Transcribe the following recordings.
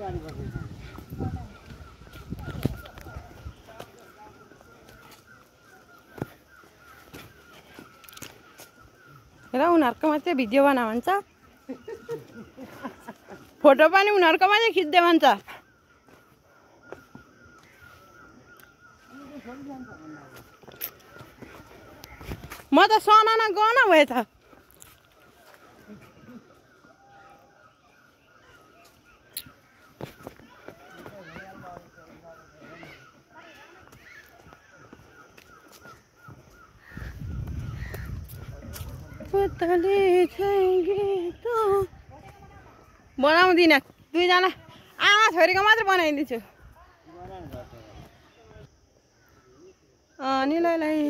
र उनीहरुको मात्रै भिडियो बना भन्छ फोटो पनि उनीहरुको मात्रै खिच्दै भन्छ म त सनाना गन भए त पुतली छैगी त बनाउँदिन दुईजना आमा छोरीको मात्र बनाइदिन्छु निलैलाई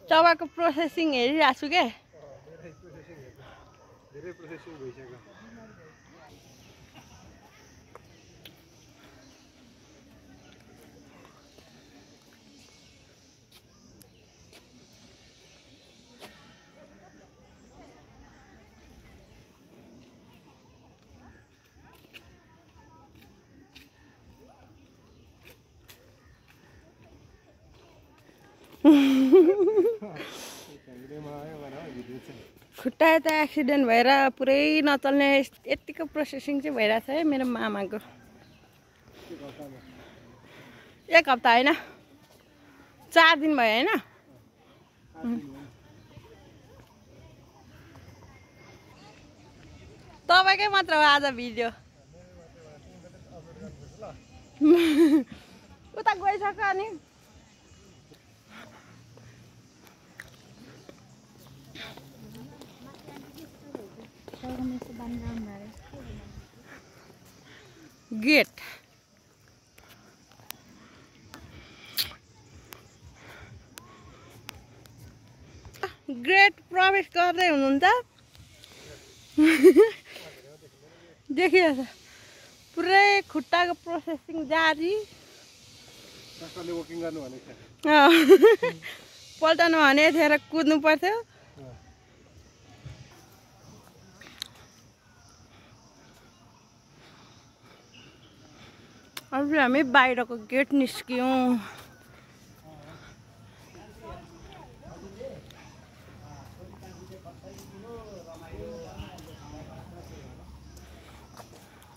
चबाको प्रोसेसिङ हेरिरहेको छु के धेरै प्रोसेसिङ भइसक्यो खुट्टा त एक्सिडेन्ट भएर पुरै नचल्ने यतिको प्रोसेसिङ चाहिँ भइरहेछ है मेरो मामाको एक हप्ता हैन 4 दिन भयो हैन तपाईकै मात्र हो आज भिडियो उता गइसक्यो अनि गेट ग्रेट प्रवेश गर्दै हुनुहुन्छ देखिरहेछ पुरै खुट्टाको प्रोसेसिङ जारी पल्टनु भने थिएर कुद्नु पर्थ्यो अब हामी बाहिरको गेट निस्क्यौं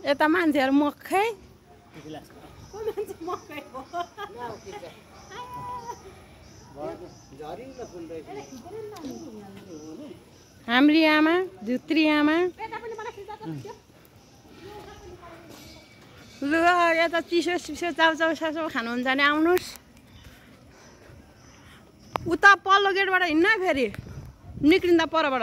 यता मान्छेहरु मक्खै हाम्री आमा धुत्री आमा लु यता चिसो चिसो चाउचाउ सासो खानुहुन्छ भने आउनुस् उता पल्लो गेटबाट हिँड्न फेरि निक्लिँदा परबाट